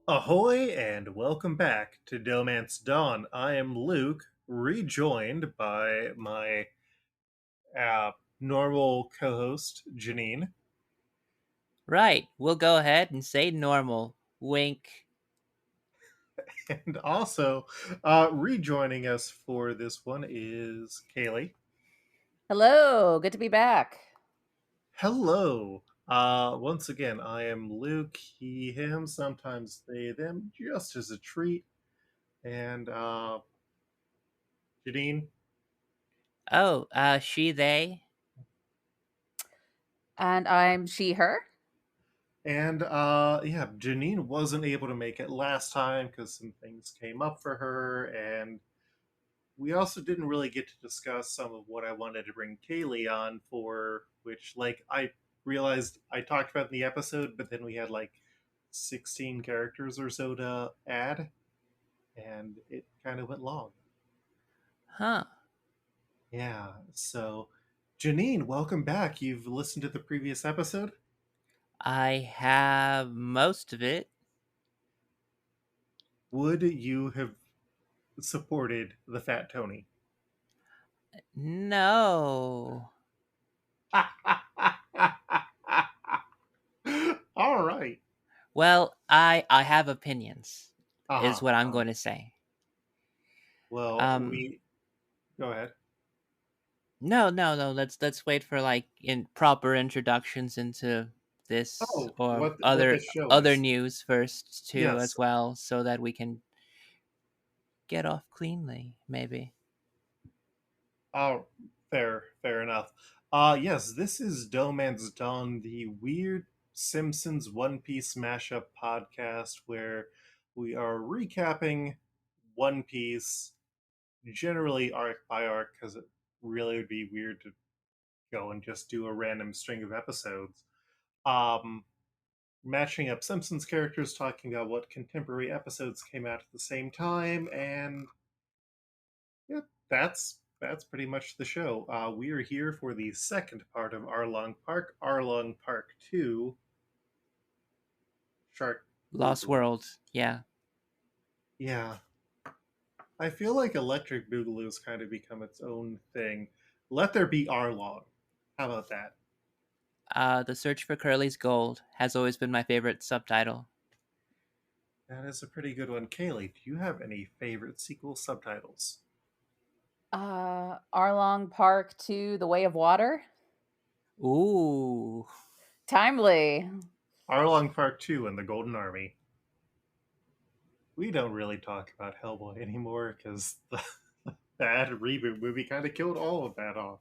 Ahoy and welcome back to DohMance Dawn. I am Luke, rejoined by my normal co-host Janine, Right, we'll go ahead and say normal. Wink. and also rejoining us for this one is Kayleigh. Hello, good to be back. Hello. Once again, I am Luke, he, him, sometimes they, them, just as a treat. And Janine. Oh, she, they. And I'm she, her. And yeah, Janine wasn't able to make it last time because some things came up for her, and we also didn't really get to discuss some of what I wanted to bring Kayleigh on for, which, like, I realized I talked about in the episode, but then we had like 16 characters or so to add, and it kind of went long. Huh. Yeah, so Janine, welcome back. You've listened to the previous episode? I have most of it. Would you have supported the Fat Tony? No. All right. Well, I have opinions, Uh-huh. is what I'm going to say. Well, Um, we go ahead. no. Let's wait for like in proper introductions into this Oh, or what other this show other is? news first too Yes. as well, so that we can get off cleanly, maybe. Oh, fair enough. Yes, this is DohMance Dawn, the weird Simpsons One Piece mashup podcast where we are recapping One Piece, generally arc by arc, because it really would be weird to go and just do a random string of episodes. Um, Matching up Simpsons characters, talking about what contemporary episodes came out at the same time, and yeah, that's pretty much the show. We are here for the second part of Arlong Park, Arlong Park 2, Shark Lost Boogaloo. World, yeah. Yeah, I feel like Electric Boogaloo's kind of become its own thing. Let there be Arlong. How about that? The Search for Curly's Gold has always been my favorite subtitle. That is a pretty good one. Kayleigh, do you have any favorite sequel subtitles? Arlong Park to The Way of Water. Ooh. Timely. Arlong Park 2 and the Golden Army. We don't really talk about Hellboy anymore because the bad reboot movie kind of killed all of that off.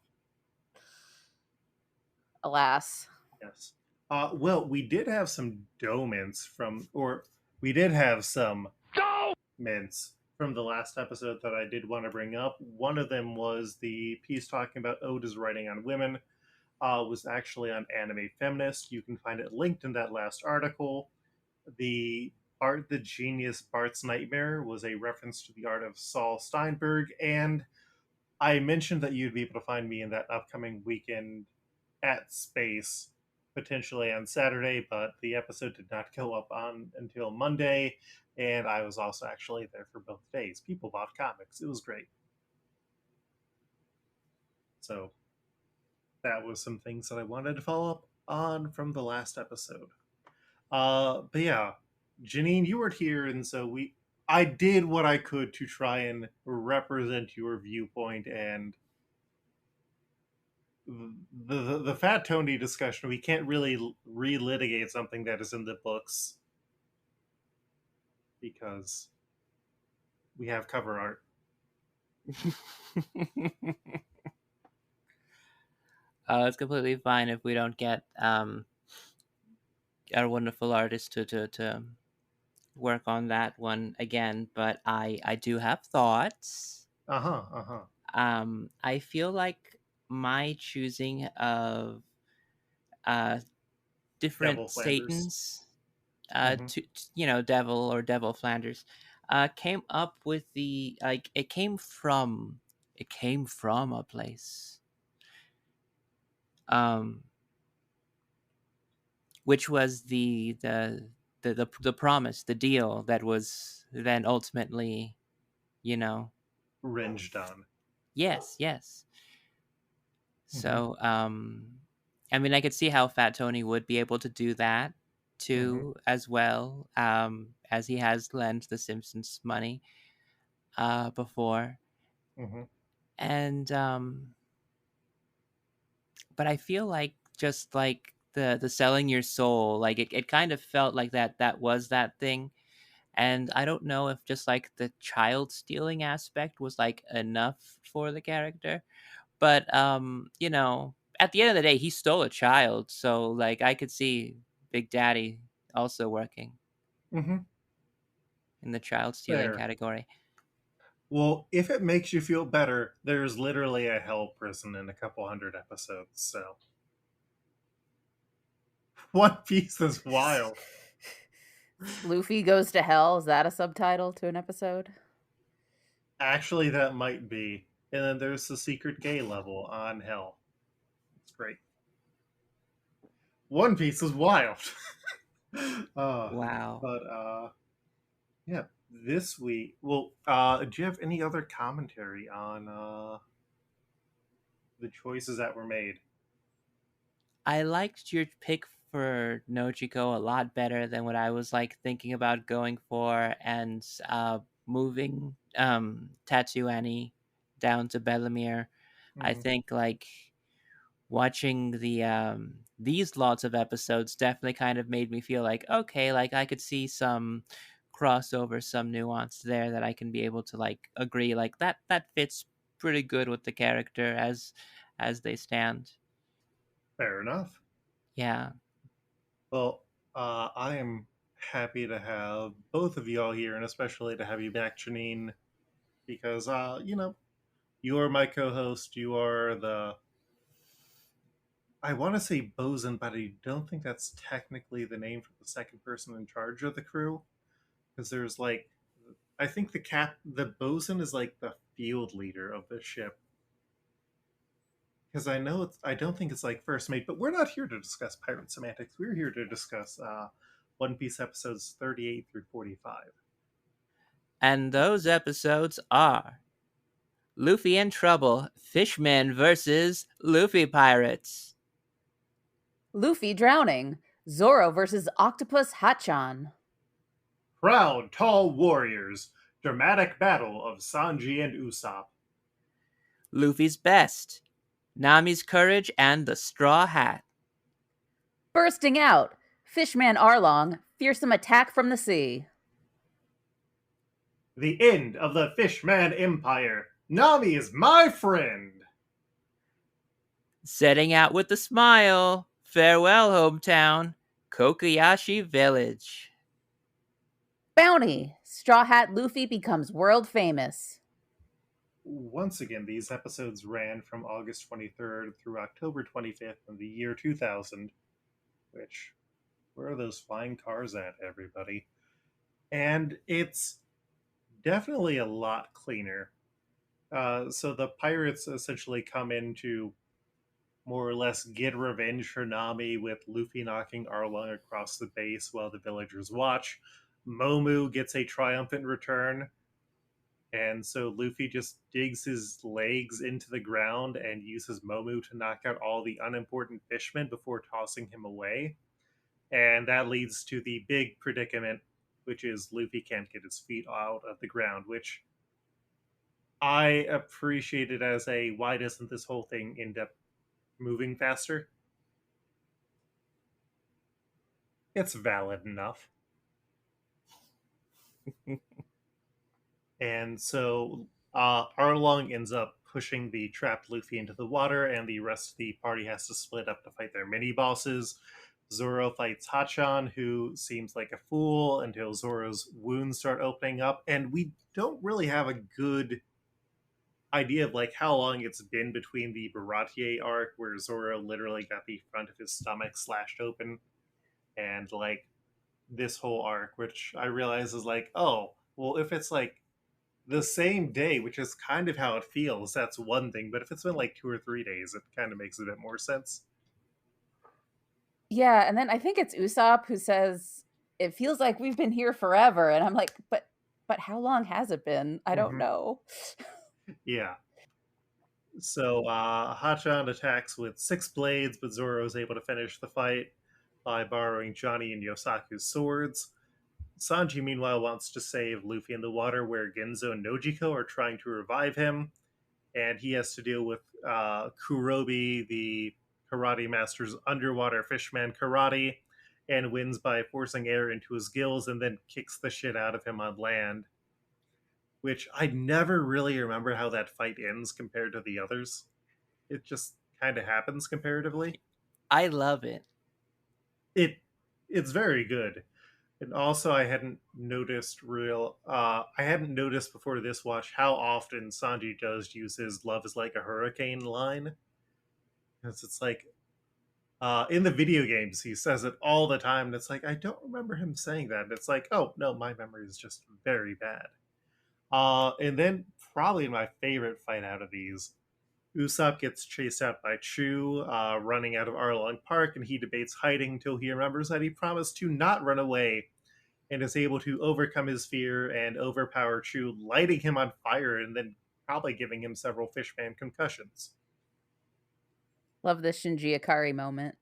Alas. Yes. Well, we did have some DohMance we did have some mints from the last episode that I did want to bring up. One of them was the piece talking about Oda's writing on women. Was actually on Anime Feminist. You can find it linked in that last article. The Art the Genius Bart's Nightmare was a reference to the art of Saul Steinberg, and I mentioned that you'd be able to find me in that upcoming weekend at Space, potentially on Saturday, but the episode did not go up on until Monday, and I was also actually there for both days. People bought comics. It was great. So that was some things that I wanted to follow up on from the last episode. But yeah, Janine, you weren't here, and so I did what I could to try and represent your viewpoint, and the Fat Tony discussion. We can't really relitigate something that is in the books because we have cover art. It's completely fine if we don't get our wonderful artist to work on that one again, but I do have thoughts. Uh-huh. I feel like my choosing of uh different Devil Flanders. Satans, Mm-hmm. Devil or Devil Flanders, came up with it came from it came from a place. Um, which was the promise, the deal that was then ultimately, Ranged on. yes. Mhm. So, I mean, I could see how Fat Tony would be able to do that too, as well, as he has lent the Simpsons money before. And but I feel like just like the selling your soul, like it kind of felt like that was that thing. And I don't know if just like the child stealing aspect was like enough for the character. But at the end of the day, he stole a child, so like I could see Big Daddy also working in the child stealing Fair. category. Well, if it makes you feel better, there's literally a hell prison in a couple hundred episodes, so One Piece is wild. Luffy Goes to Hell. Is that a subtitle to an episode? Actually, that might be. And then there's the secret gay level on Hell. It's great. One Piece is wild. Wow. But yeah, this week. Well, do you have any other commentary on the choices that were made? I liked your pick for Nojiko a lot better than what I was like thinking about going for, and moving Tattoo Annie down to Bellemere. I think like watching these lots of episodes definitely kind of made me feel like, okay, like I could see some crossover, some nuance there that I can be able to like agree like that fits pretty good with the character as they stand. Fair enough. Yeah. Well, I am happy to have both of you all here, and especially to have you back, Janine, because you are my co-host. You are the, I want to say bosun, but I don't think that's technically the name for the second person in charge of the crew, because there's like, I think the bosun is like the field leader of the ship. Because I don't think it's like first mate, but we're not here to discuss pirate semantics. We're here to discuss One Piece episodes 38 through 45. And those episodes are Luffy in Trouble, Fishmen versus Luffy Pirates. Luffy drowning. Zoro versus Octopus Hachan. Proud Tall Warriors, dramatic battle of Sanji and Usopp. Luffy's Best, Nami's Courage and the Straw Hat. Bursting out. Fishman Arlong. Fearsome attack from the sea. The end of the Fishman Empire. Nami is my friend. Setting out with a smile. Farewell, hometown. Kokoyashi Village. Bounty. Straw Hat Luffy becomes world famous. Once again, these episodes ran from August 23rd through October 25th in the year 2000, which, where are those flying cars at, everybody? And it's definitely a lot cleaner. So the pirates essentially come in to more or less get revenge for Nami, with Luffy knocking Arlong across the base while the villagers watch. Momu gets a triumphant return, and so Luffy just digs his legs into the ground and uses Momu to knock out all the unimportant fishmen before tossing him away. And that leads to the big predicament, which is Luffy can't get his feet out of the ground, which I appreciated as a why doesn't this whole thing end up moving faster? It's valid enough. And so Arlong ends up pushing the trapped Luffy into the water, and the rest of the party has to split up to fight their mini bosses. Zoro fights Hachan, who seems like a fool until Zoro's wounds start opening up, and we don't really have a good idea of like how long it's been between the Baratier arc, where Zoro literally got the front of his stomach slashed open, and like this whole arc, which I realize is like, oh, well, if it's like the same day, which is kind of how it feels, that's one thing. But if it's been like 2 or 3 days, it kind of makes a bit more sense. Yeah, and then I think it's Usopp who says it feels like we've been here forever, and I'm like, but how long has it been? I don't know. Yeah. So Hachan attacks with 6 blades, but Zoro is able to finish the fight by borrowing Johnny and Yosaku's swords. Sanji, meanwhile, wants to save Luffy in the water where Genzo and Nojiko are trying to revive him, and he has to deal with Kurobi, the karate master's underwater fishman karate, and wins by forcing air into his gills and then kicks the shit out of him on land. Which I never really remember how that fight ends compared to the others. It just kind of happens comparatively. I love it. It's very good. And also, I hadn't noticed before this watch how often Sanji does use his "Love is like a hurricane" line. Because it's like in the video games, he says it all the time, and it's like I don't remember him saying that. And it's like, oh no, my memory is just very bad. And then probably my favorite fight out of these, Usopp gets chased out by Chu, running out of Arlong Park, and he debates hiding until he remembers that he promised to not run away, and is able to overcome his fear and overpower Chu, lighting him on fire and then probably giving him several fishman concussions. Love the Shinji Ikari moment.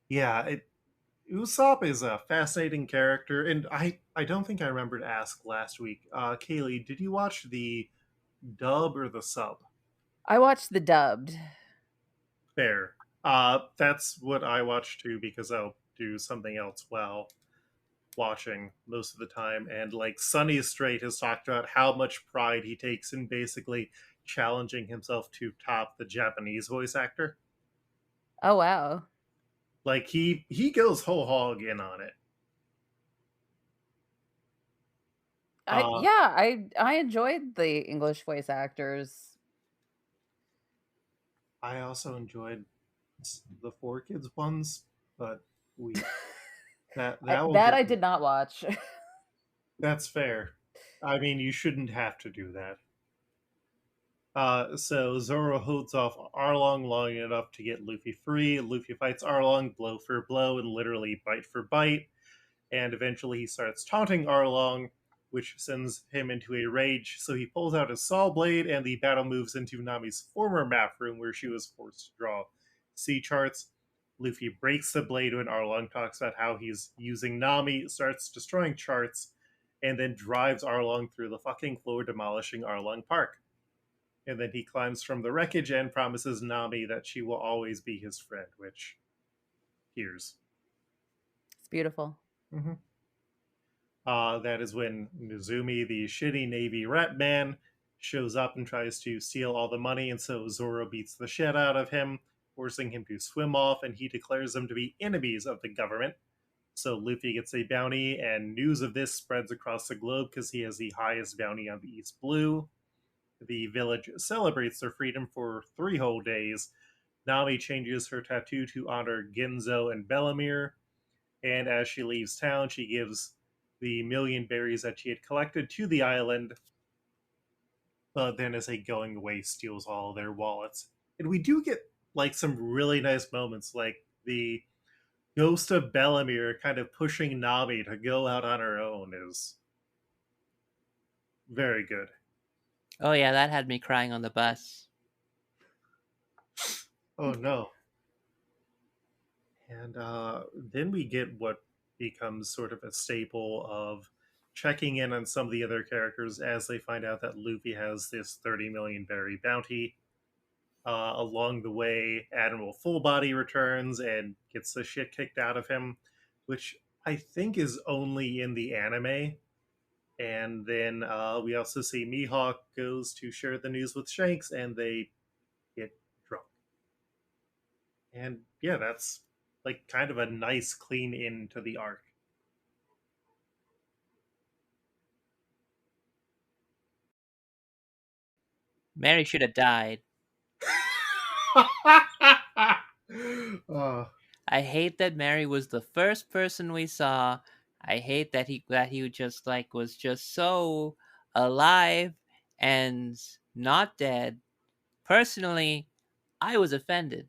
Yeah, Usopp is a fascinating character, and I don't think I remember to ask last week. Kayleigh, did you watch the dub or the sub? I watched the dubbed. Fair. That's what I watch too because I'll do something else while watching most of the time. And like Sunny Straight has talked about how much pride he takes in basically challenging himself to top the Japanese voice actor. Oh wow. Like he goes whole hog in on it. I enjoyed the English voice actors. I also enjoyed the 4 Kids ones, but we I did not watch. That's fair. I mean, you shouldn't have to do that. So Zoro holds off Arlong long enough to get Luffy free. Luffy fights Arlong blow for blow and literally bite for bite, and eventually he starts taunting Arlong, which sends him into a rage. So he pulls out his saw blade, and the battle moves into Nami's former map room where she was forced to draw sea charts. Luffy breaks the blade when Arlong talks about how he's using Nami, starts destroying charts, and then drives Arlong through the fucking floor, demolishing Arlong Park. And then he climbs from the wreckage and promises Nami that she will always be his friend, which tears. It's beautiful. Mm-hmm. That is when Nizumi, the shitty Navy rat man, shows up and tries to steal all the money, and so Zoro beats the shit out of him, forcing him to swim off, and he declares them to be enemies of the government. So Luffy gets a bounty, and news of this spreads across the globe because he has the highest bounty on the East Blue. The village celebrates their freedom for 3 whole days. Nami changes her tattoo to honor Genzo and Bellamere, and as she leaves town, she gives the 1,000,000 berries that she had collected to the island, but then as a going away steals all their wallets. And we do get like some really nice moments, like the ghost of Bellamere kind of pushing Nami to go out on her own is very good. Oh yeah, that had me crying on the bus. Oh no. And then we get what becomes sort of a staple of checking in on some of the other characters as they find out that Luffy has this 30,000,000 berry bounty. Along the way, Admiral Fullbody returns and gets the shit kicked out of him, which I think is only in the anime. And then we also see Mihawk goes to share the news with Shanks, and they get drunk. And yeah, that's like kind of a nice clean in to the arc. Mary should have died. uh, I hate that Mary was the first person we saw. I hate that he just like was just so alive and not dead. Personally, I was offended.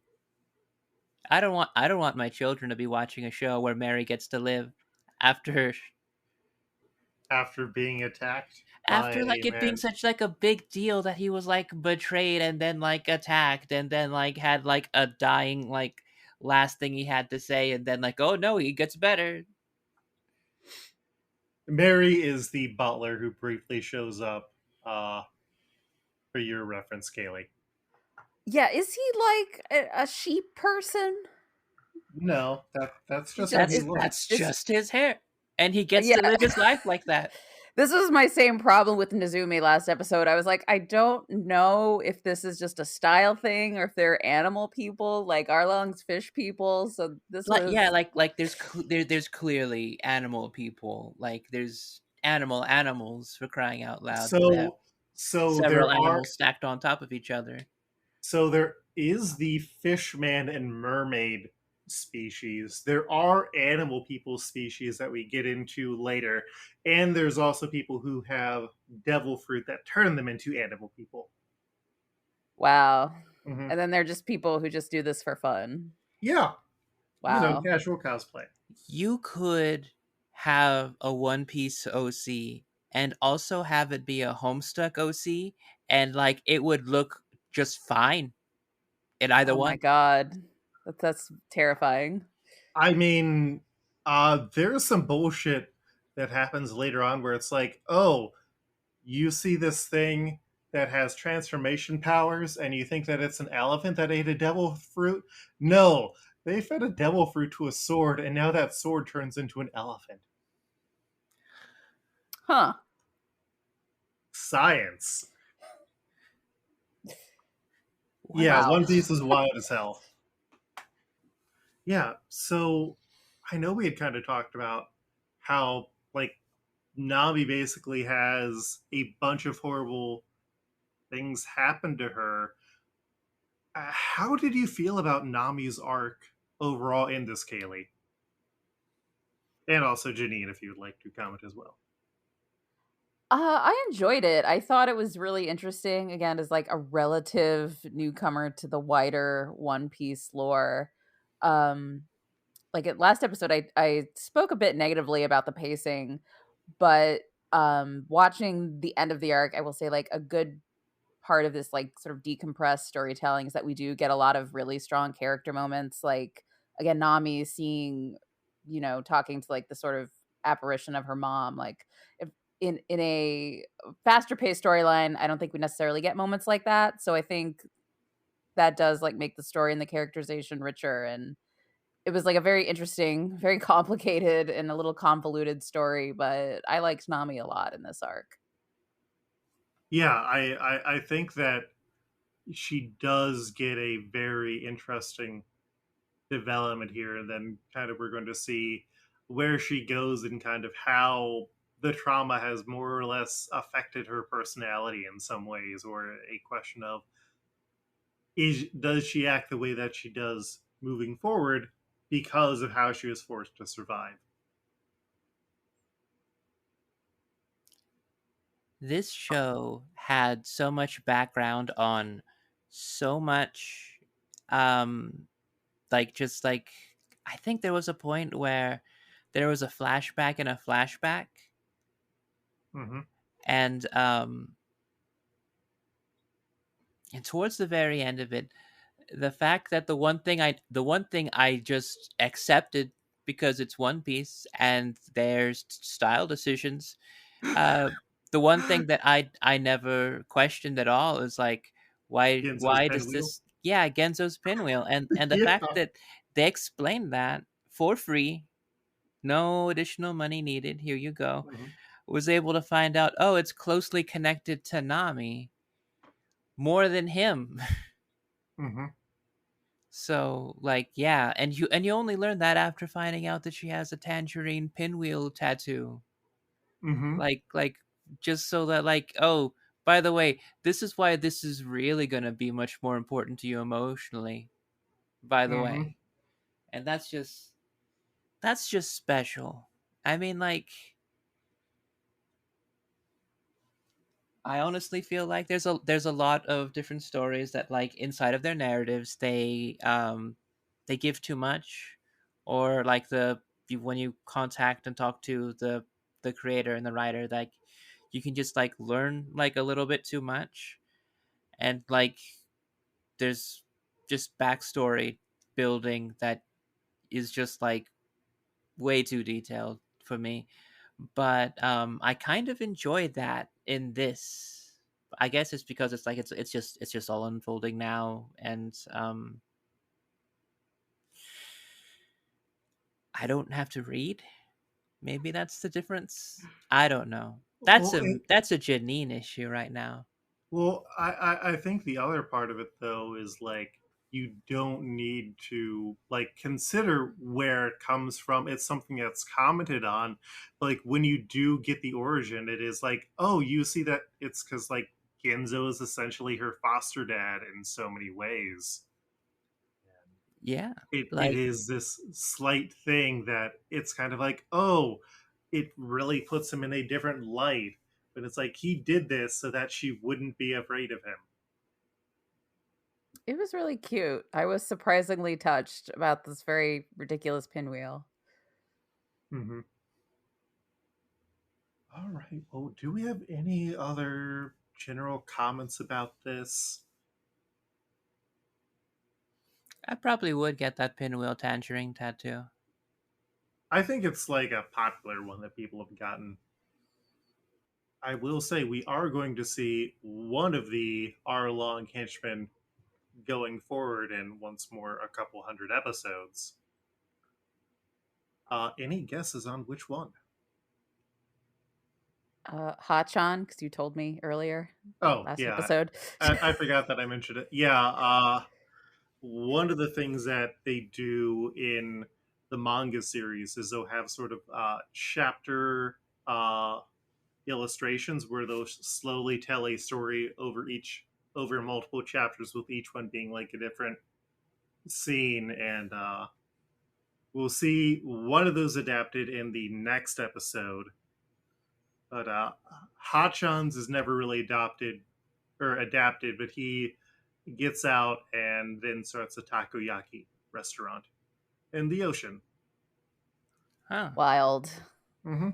I don't want my children to be watching a show where Mary gets to live after After being attacked by after a like it being man. such like a big deal that he was like betrayed and then like attacked and then like had like a dying like last thing he had to say and then like, oh no, he gets better. Mary is the butler who briefly shows up, for your reference, Kayleigh. Yeah, is he like a sheep person? No, that's He's just how just he That's is that's looks. is just his hair. And he gets yeah. to live his life like that. This was my same problem with Nezumi last episode. I was like, I don't know if this is just a style thing or if they're animal people, like Arlong's fish people. So this Like yeah, was like there's clearly animal people. Like there's animals for crying out loud. They have So so several there are animals stacked on top of each other. so there is the fishman and mermaid species. There are animal people species that we get into later, and there's also people who have devil fruit that turn them into animal people. wow. Hmm. And then they're just people who just do this for fun. Yeah, Wow. casual cosplay. You could have a One Piece OC and also have it be a Homestuck OC, and like it would look just fine in either Oh my one. god. That's terrifying. I mean, there's some bullshit that happens later on where it's like, oh, you see this thing that has transformation powers and you think that it's an elephant that ate a devil fruit? No, they fed a devil fruit to a sword and now that sword turns into an elephant. Huh. Science. Yeah, Wow. One Piece is wild as hell. Yeah, so I know we had kind of talked about how, like, Nami basically has a bunch of horrible things happen to her. How did you feel about Nami's arc overall in this, Kayleigh? And also Janine, if you would like to comment as well. I enjoyed it. I thought it was really interesting, again, as like a relative newcomer to the wider One Piece lore. Um, like at last episode, I spoke a bit negatively about the pacing, but watching the end of the arc, I will say like a good part of this like sort of decompressed storytelling is that we do get a lot of really strong character moments. Like again, Nami seeing, talking to like the sort of apparition of her mom. Like if in a faster paced storyline, I don't think we necessarily get moments like that. So I think that does like make the story and the characterization richer. And it was like a very interesting, very complicated and a little convoluted story, but I liked Nami a lot in this arc. Yeah, I think that she does get a very interesting development here, and then kind of we're going to see where she goes and kind of how the trauma has more or less affected her personality in some ways, or a question of does she act the way that she does moving forward because of how she was forced to survive. This show had so much background on so much like just like I think there was a point where there was a flashback in a flashback Mm-hmm. and and towards the very end of it, the fact that the one thing I just accepted because it's One Piece and there's style decisions. Uh, the one thing that I never questioned at all is like Genzo's why does pinwheel. this Genzo's pinwheel and the Yeah. fact that they explained that for free, no additional money needed. Here you go. Mm-hmm. Was able to find out, oh, it's closely connected to Nami more than him. Mm-hmm. So like yeah, and you only learn that after finding out that she has a tangerine pinwheel tattoo. Mm-hmm. Like just so that like, oh, by the way, this is why this is really going to be much more important to you emotionally, by the Mm-hmm. way. And that's just special. I mean like I honestly feel like there's a lot of different stories that, like, inside of their narratives they give too much, or like when you contact and talk to the creator and the writer, like you can just like learn like a little bit too much, and like there's just backstory building that is just like way too detailed for me. But I kind of enjoyed that in this. I guess it's because it's like it's just all unfolding now, and I don't have to read. Maybe that's the difference. I don't know. Well, That's a Janine issue right now. I think the other part of it though is like you don't need to like consider where it comes from. It's something that's commented on. Like when you do get the origin, it is like, oh, you see that it's because like Genzo is essentially her foster dad in so many ways. Yeah, It like is this slight thing that it's kind of like, oh, it really puts him in a different light. But it's like he did this so that she wouldn't be afraid of him. It was really cute. I was surprisingly touched about this very ridiculous pinwheel. Mm-hmm. All right. Well, do we have any other general comments about this? I probably would get that Pinwheel Tangerine tattoo. I think it's like a popular one that people have gotten. I will say we are going to see one of the Arlong henchmen going forward in once more a couple hundred episodes. Any guesses on which one? Hachan, because you told me earlier Oh, last yeah. episode. I forgot that I mentioned it. Yeah, one of the things that they do in the manga series is they'll have sort of chapter uh, illustrations where they'll slowly tell a story over multiple chapters, with each one being like a different scene, and we'll see one of those adapted in the next episode. But Hachan's is never really adapted, but he gets out and then starts a takoyaki restaurant in the ocean. Huh. Wild. Mm-hmm.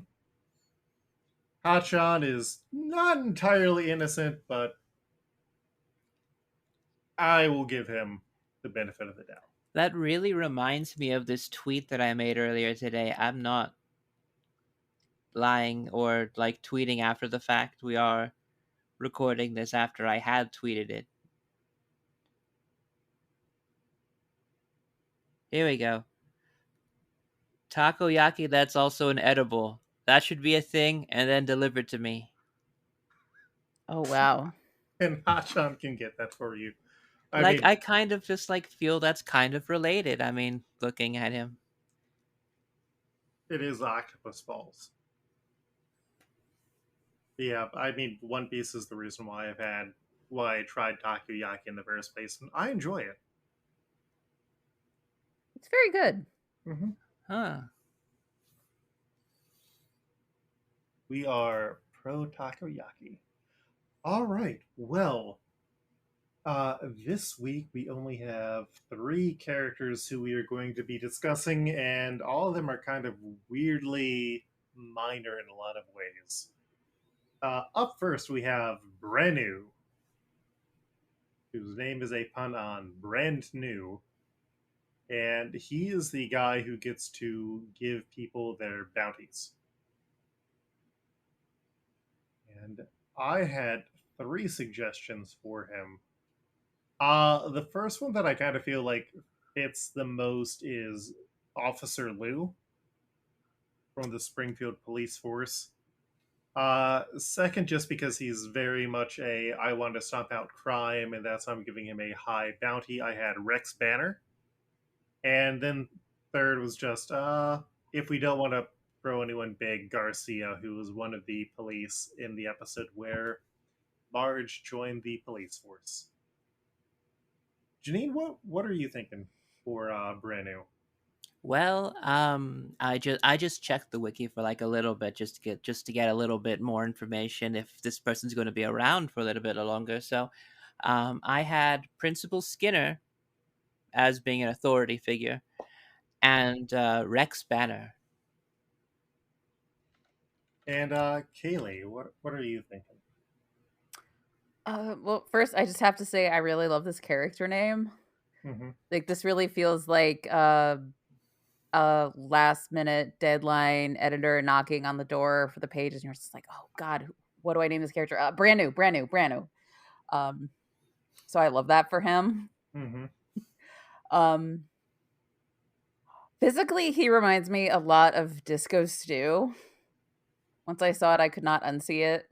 Hachan is not entirely innocent, but I will give him the benefit of the doubt. That really reminds me of this tweet that I made earlier today. I'm not lying or like tweeting after the fact. We are recording this after I had tweeted it. Here we go. Takoyaki that's also an edible. That should be a thing and then delivered to me. Oh, wow. And Hachan can get that for you. I Like, mean, I kind of just like feel that's kind of related. I mean, looking at him. it is Octopus Falls. Yeah, I mean, One Piece is the reason why I tried takoyaki in the first place, and I enjoy it. It's very good. Mm-hmm. Huh. We are pro takoyaki. All right. Well, this week we only have three characters who we are going to be discussing, and all of them are kind of weirdly minor in a lot of ways. Up first, we have Brenu, whose name is a pun on brand new, and he is the guy who gets to give people their bounties. And I had three suggestions for him. The first one that I kind of feel like fits the most is Officer Lou from the Springfield Police Force. Second, just because he's very much I want to stomp out crime, and that's why I'm giving him a high bounty. I had Rex Banner, and then third was just if we don't want to throw anyone big, Garcia, who was one of the police in the episode where Marge joined the police force. Janine, what are you thinking for brand new? Well, I just checked the wiki for like a little bit just to get a little bit more information if this person's going to be around for a little bit longer. So, I had Principal Skinner as being an authority figure, and Rex Banner. And Kayleigh, what are you thinking? Well, first, I just have to say I really love this character name. Mm-hmm. Like, this really feels like a last minute deadline editor knocking on the door for the pages, and you're just like, oh God, what do I name this character? Brand new. So I love that for him. Mm-hmm. Physically, he reminds me a lot of Disco Stew. Once I saw it, I could not unsee it.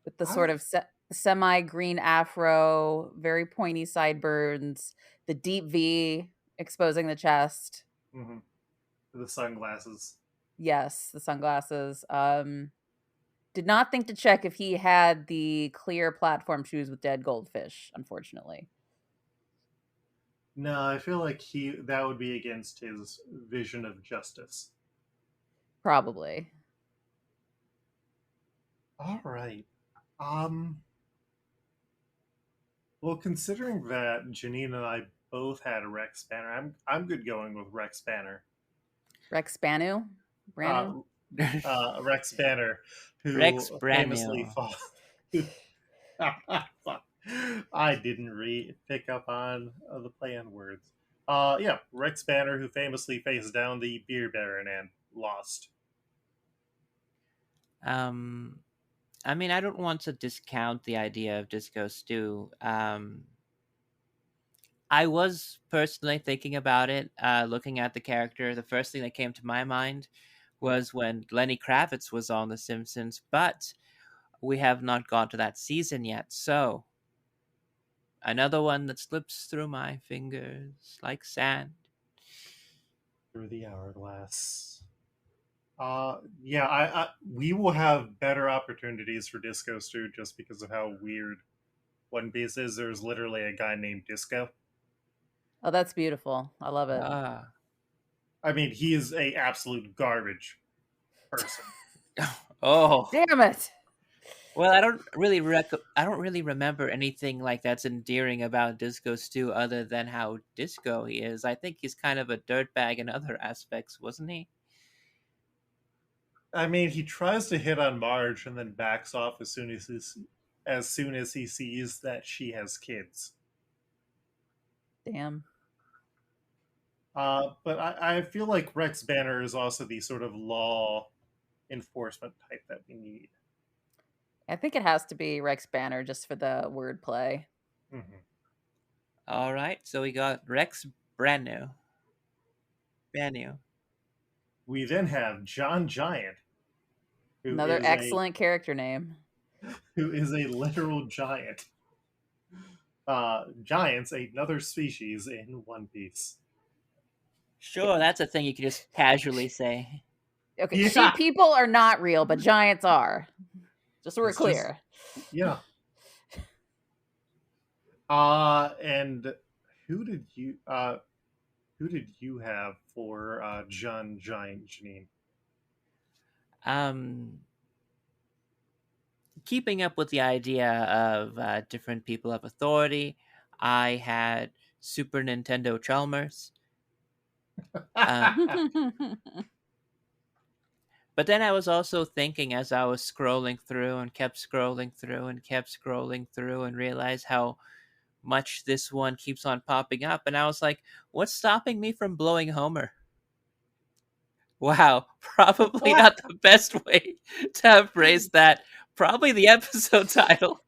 With the sort of semi-green afro, very pointy sideburns, the deep V exposing the chest. Mm-hmm. The sunglasses. Yes, the sunglasses. Did not think to check if he had the clear platform shoes with dead goldfish, unfortunately. No, I feel like that would be against his vision of justice. Probably. All right. Well, considering that Janine and I both had a Rex Banner, I'm good going with Rex Banner. Rex Banu? Branu? Rex Banner, who Rex famously Branu. Fuck. I didn't pick up on the play on words. Yeah, Rex Banner, who famously faced down the Beer Baron and lost. I mean, I don't want to discount the idea of Disco Stew. I was personally thinking about it, looking at the character. The first thing that came to my mind was when Lenny Kravitz was on The Simpsons, but we have not got to that season yet. So, another one that slips through my fingers like sand. Through the hourglass. Yeah, we will have better opportunities for Disco Stew just because of how weird One Piece is. There's literally a guy named Disco. Oh, that's beautiful. I love it. I mean, he is a absolute garbage person. Oh, damn it! Well, I don't really remember anything like that's endearing about Disco Stew other than how disco he is. I think he's kind of a dirtbag in other aspects, wasn't he? I mean, he tries to hit on Marge and then backs off as soon as he sees that she has kids. Damn. But I feel like Rex Banner is also the sort of law enforcement type that we need. I think it has to be Rex Banner just for the wordplay. Mm-hmm. All right, so we got Rex Branu. We then have John Giant. Another excellent character name. Who is a literal giant. Giants, another species in One Piece. Sure, that's a thing you could just casually say. Okay, yeah. See, people are not real, but giants are. Just so we're clear. Yeah. And who did you have for John Giant, Janine? Keeping up with the idea of different people of authority, I had Super Nintendo Chalmers. But then I was also thinking as I was scrolling through and kept scrolling through and kept scrolling through and realized how much this one keeps on popping up. And I was like, what's stopping me from blowing Homer? Wow, probably not the best way to have phrased that. Probably the episode title.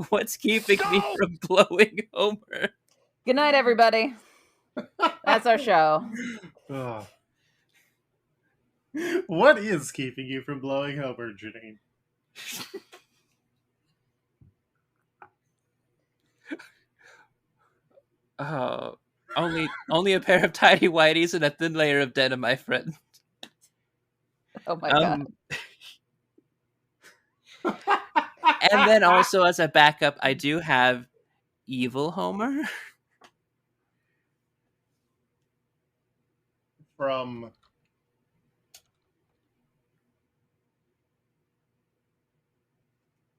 What's keeping me from blowing Homer? Good night, everybody. That's our show. What is keeping you from blowing Homer, Janine? Only a pair of tidy whities and a thin layer of denim, my friend. Oh my god. And then also as a backup, I do have Evil Homer. from...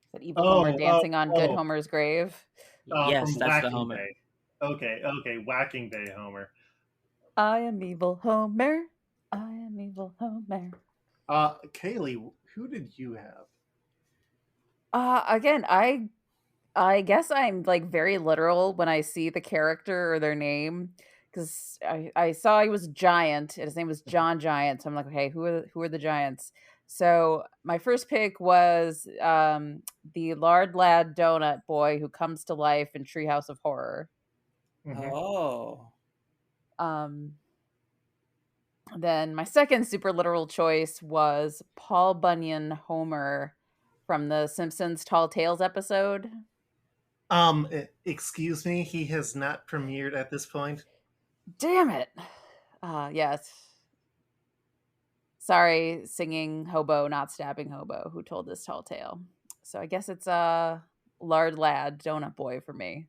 Is that evil Homer dancing on good oh, Homer's grave? Yes, from that's the Whacking Homer. Day. Okay, Whacking Day Homer. I am evil Homer. I am evil Homer. Kayleigh, who did you have? Again, I guess I'm like very literal when I see the character or their name, because I saw he was a giant and his name was John Giant. So I'm like, okay, who are the giants? So my first pick was the Lard Lad Donut Boy who comes to life in Treehouse of Horror. Oh. Then my second super literal choice was Paul Bunyan Homer from the Simpsons Tall Tales episode. Excuse me, he has not premiered at this point. Damn it. Yes. Sorry, singing hobo, not stabbing hobo, who told this tall tale. So I guess it's Lard Lad Donut Boy for me.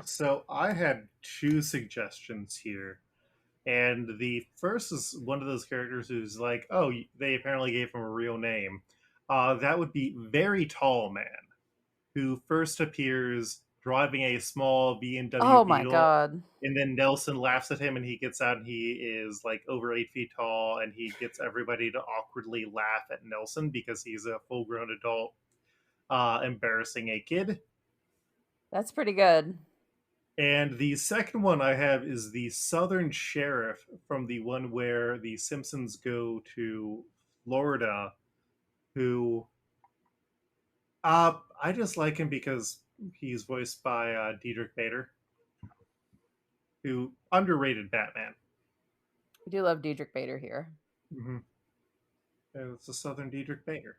So I had two suggestions here. And the first is one of those characters who's like, oh, they apparently gave him a real name. That would be Very Tall Man, who first appears driving a small BMW Oh my Beetle. god. And then Nelson laughs at him and he gets out and he is like over 8 feet tall and he gets everybody to awkwardly laugh at Nelson because he's a full grown adult embarrassing a kid. That's pretty good. And the second one I have is the Southern Sheriff from the one where the Simpsons go to Florida, who I just like him because he's voiced by Diedrich Bader, who underrated Batman. We do love Diedrich Bader here. Mm-hmm. And it's the Southern Diedrich Bader.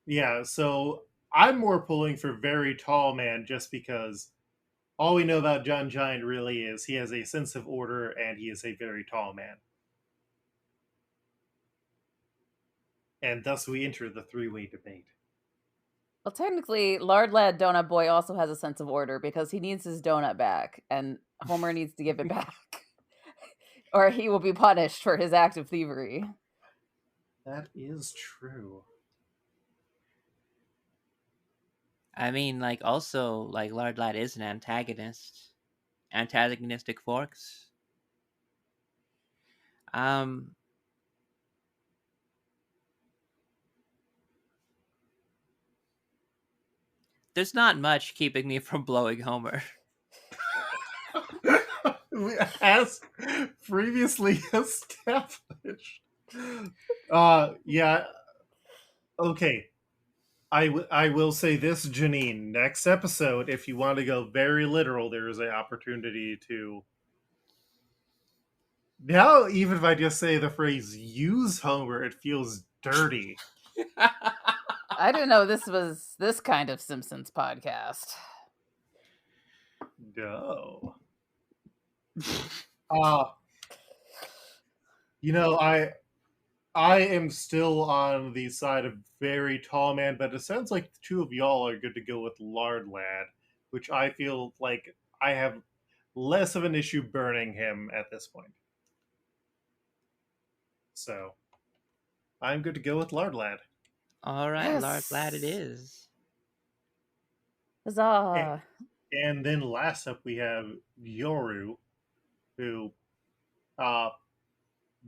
Yeah, so I'm more pulling for Very Tall Man just because all we know about John Giant really is he has a sense of order and he is a very tall man. And thus we enter the three-way debate. Well, technically, Lard Lad Donut Boy also has a sense of order because he needs his donut back, and Homer needs to give it back. Or he will be punished for his act of thievery. That is true. I mean, like, also, like, Lard Lad is an antagonist. Antagonistic forks. There's not much keeping me from blowing Homer. As previously established. Yeah. Okay. I will say this, Janine. Next episode, if you want to go very literal, there is an opportunity to. Now, even if I just say the phrase "use Homer," it feels dirty. I didn't know this was this kind of Simpsons podcast. No. I am still on the side of Very Tall Man, but it sounds like the two of y'all are good to go with Lard Lad, which I feel like I have less of an issue burning him at this point. So I'm good to go with Lard Lad. All right, Yes. Lard Lad it is. Huzzah. And then last up we have Yoru, who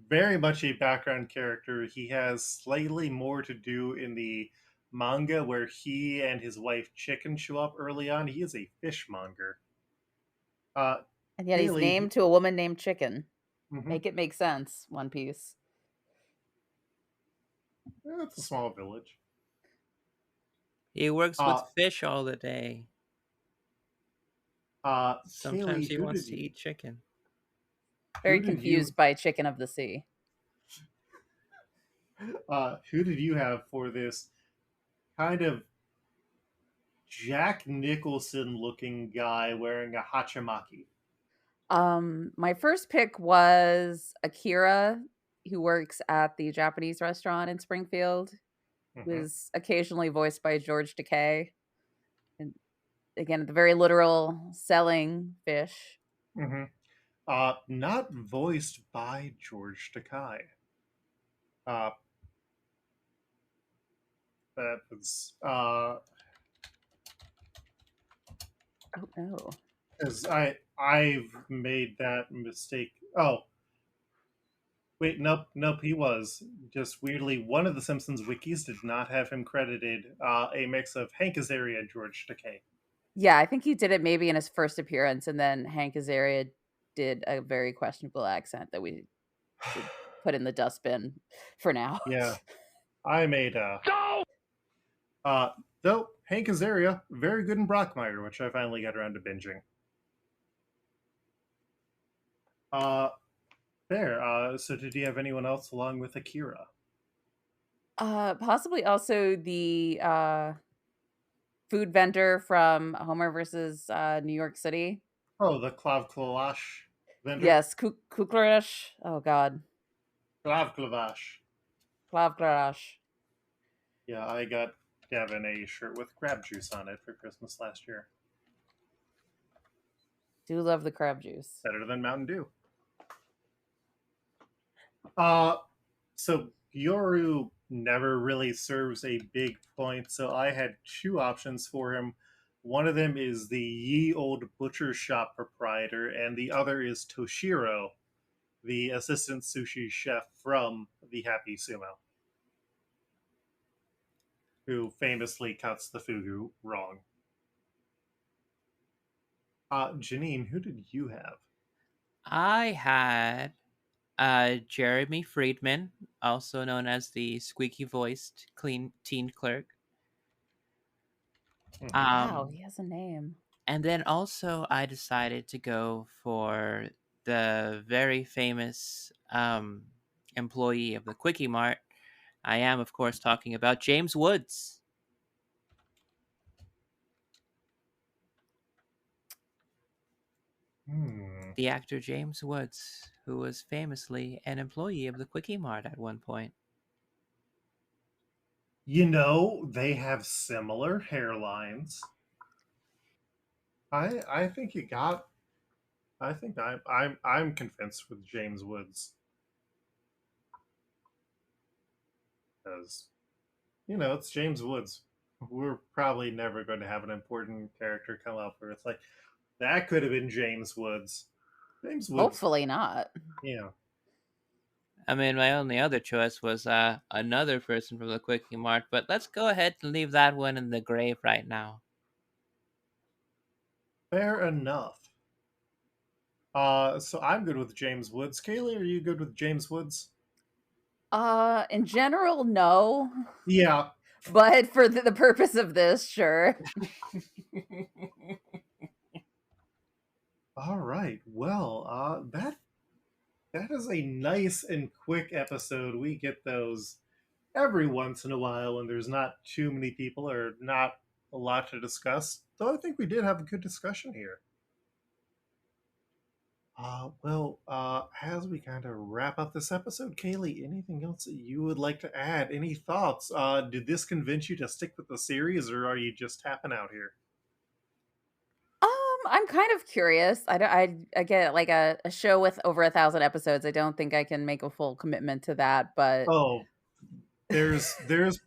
very much a background character. He has slightly more to do in the manga where he and his wife Chicken show up early on. He is a fishmonger. And yet he's Kayleigh, named to a woman named Chicken. Mhm. Make it make sense, One Piece. It's a small village. He works with fish all the day. Sometimes Kayleigh, he wants to eat chicken. Very confused by Chicken of the Sea. Who did you have for this kind of Jack Nicholson looking guy wearing a hachimaki? My first pick was Akira, who works at the Japanese restaurant in Springfield, who is occasionally voiced by George Takei. And again, the very literal selling fish. Not voiced by George Takei. Uh, that was Oh no. because I've made that mistake. Oh wait, nope. He was just weirdly one of the Simpsons wikis did not have him credited. A mix of Hank Azaria and George Takei. Yeah, I think he did it maybe in his first appearance, and then Hank Azaria did a very questionable accent that we should put in the dustbin for now. Yeah, I made uh though Hank Azaria very good in Brockmire, which I finally got around to binging. Uh, there. So did you have anyone else along with Akira? Possibly also the food vendor from Homer versus New York City. Oh, the Klav Klavash vendor? Yes, Kuklarish. Oh God, Klav Klavash. Klavklarash. Yeah, I got Devin a shirt with crab juice on it for Christmas last year. Do love the crab juice. Better than Mountain Dew. So Yoru never really serves a big point, so I had two options for him. One of them is the ye old butcher shop proprietor, and the other is Toshiro, the assistant sushi chef from the Happy Sumo, who famously cuts the fugu wrong. Janine, who did you have? I had Jeremy Friedman, also known as the squeaky-voiced teen clerk. Wow, he has a name. And then also I decided to go for the very famous employee of the Quickie Mart. I am, of course, talking about James Woods. The actor James Woods, who was famously an employee of the Quickie Mart at one point. You know, they have similar hairlines. I think you got. I think I'm convinced with James Woods, because you know it's James Woods. We're probably never going to have an important character come up where it's like that could have been James Woods. James Woods. Hopefully not. Yeah. I mean, my only other choice was another person from the Quickie Mart, but let's go ahead and leave that one in the grave right now. Fair enough. So I'm good with James Woods. Kayleigh, are you good with James Woods? In general, no. Yeah. But for the purpose of this, sure. All right. Well, that is a nice and quick episode. We get those every once in a while when there's not too many people or not a lot to discuss. Though I think we did have a good discussion here. As we kind of wrap up this episode, Kayleigh, anything else that you would like to add? Any thoughts? Did this convince you to stick with the series, or are you just tapping out here? I'm kind of curious. I get like a show with over 1,000 episodes. I don't think I can make a full commitment to that, but Oh, there's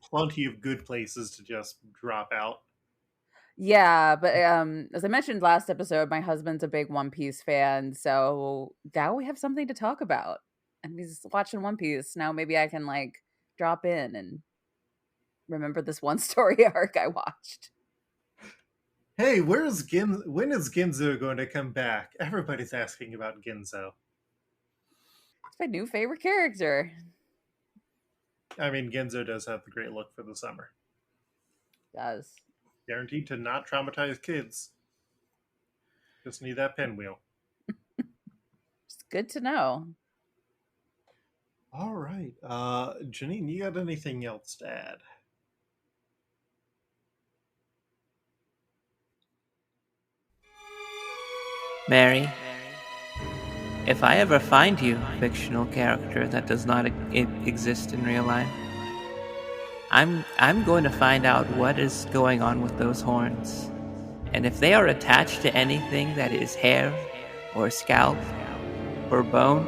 plenty of good places to just drop out. yeah, but as I mentioned last episode, my husband's a big One Piece fan, so now we have something to talk about. And he's watching One Piece. Now maybe I can like drop in and remember this one story arc I watched. Hey, when is Ginzo going to come back? Everybody's asking about Ginzo. It's my new favorite character. I mean, Ginzo does have the great look for the summer. Does. Guaranteed to not traumatize kids. Just need that pinwheel. It's good to know. All right. Janine, you got anything else to add? Mary, if I ever find you a fictional character that does not exist in real life, I'm going to find out what is going on with those horns. And if they are attached to anything that is hair or scalp, or bone?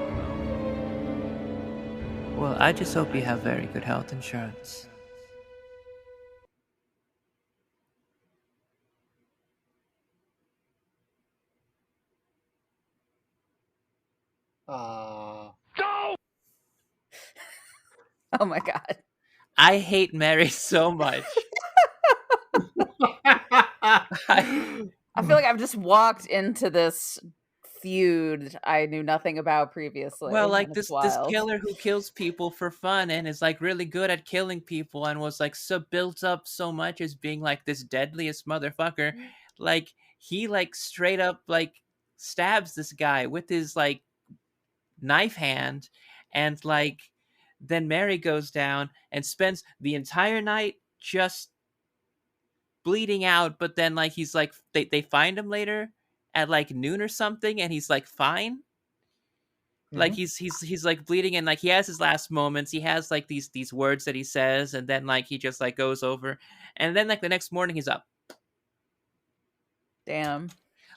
Well, I just hope you have very good health insurance. Uh, Oh my god. I hate Mary so much. I feel like I've just walked into this feud I knew nothing about previously, Well, like and it's this wild. killer who kills people for fun and is like really good at killing people and was like so built up so much as being like this deadliest motherfucker. Like he like straight up like stabs this guy with his like knife hand, and like then Mary goes down and spends the entire night just bleeding out, but then like he's like they find him later at like noon or something and he's like fine. Like he's like bleeding and like he has his last moments. He has like these words that he says, and then like he just like goes over, and then like the next morning he's up. Damn.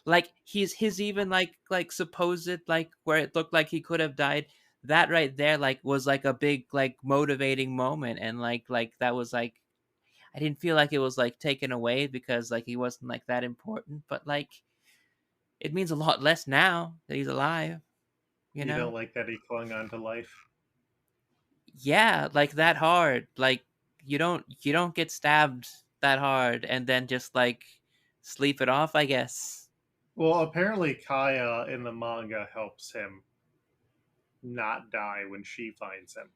Like he's his even like supposed like where it looked like he could have died. That right there like was like a big like motivating moment, and like that was like I didn't feel like it was like taken away because like he wasn't like that important, but like it means a lot less now that he's alive. You you know? don't like that he clung on to life? Yeah, like that hard. Like you don't get stabbed that hard and then just like sleep it off, I guess. Well, apparently Kaya in the manga helps him not die when she finds him.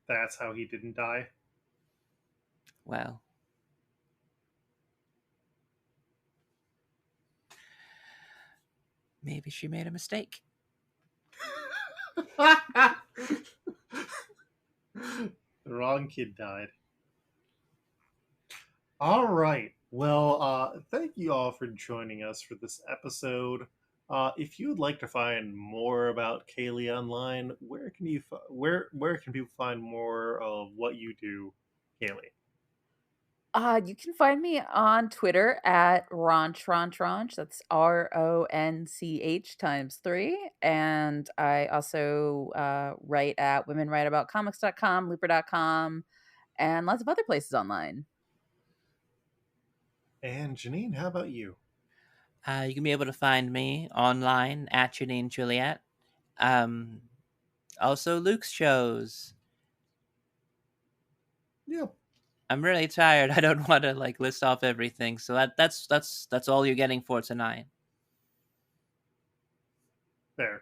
That's how he didn't die. Well, maybe she made a mistake. The wrong kid died. All right. Well, thank you all for joining us for this episode. If you would like to find more about Kayleigh online, where can people find more of what you do, Kayleigh? You can find me on Twitter at Ronch. That's RONCH times 3. And I also write at womenwriteaboutcomics.com, looper.com, and lots of other places online. And Janine, how about you? You can be able to find me online at Janine Juliet. Um, Also Luke's shows. Yep. I'm really tired. I don't want to like list off everything. So that's all you're getting for tonight. There.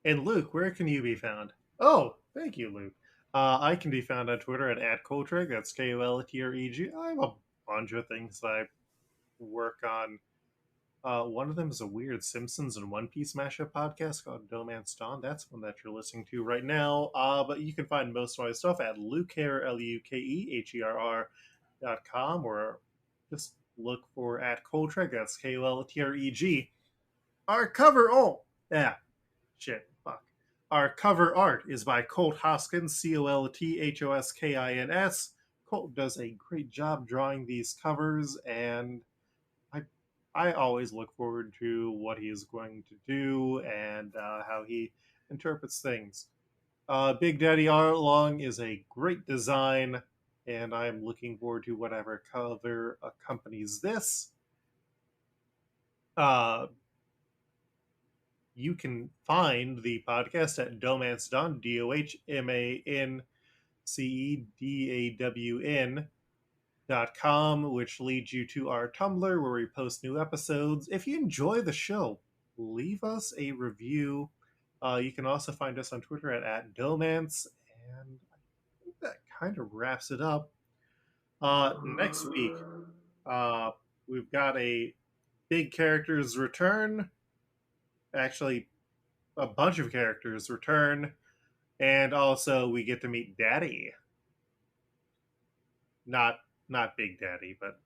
And Luke, where can you be found? Oh, thank you, Luke. I can be found on Twitter at Koltreg. That's KOLTREG. I have a bunch of things that I work on. One of them is a weird Simpsons and One Piece mashup podcast called DohMance. That's one that you're listening to right now. But you can find most of my stuff at LukeHerr.com, or just look for at Koltreg. That's KOLTREG. Our cover. Oh, yeah. Shit. Fuck. Our cover art is by Colt Hoskins, COLTHOSKINS. Colt does a great job drawing these covers, and I always look forward to what he is going to do and how he interprets things. Big Daddy Arlong is a great design, and I'm looking forward to whatever cover accompanies this. Uh, you can find the podcast at DohMance, DohMancedAWN.com, which leads you to our Tumblr where we post new episodes. If you enjoy the show, leave us a review. You can also find us on Twitter at DohMance, and I think that kind of wraps it up. Next week, we've got a big characters return. Actually, a bunch of characters return, and also we get to meet Daddy. Not Big Daddy, but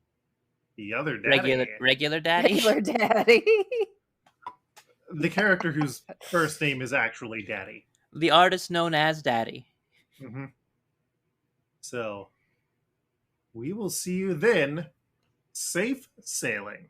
the other Daddy. Regular daddy. Regular Daddy. The character whose first name is actually Daddy. The artist known as Daddy. Mm-hmm. So, we will see you then. Safe sailing.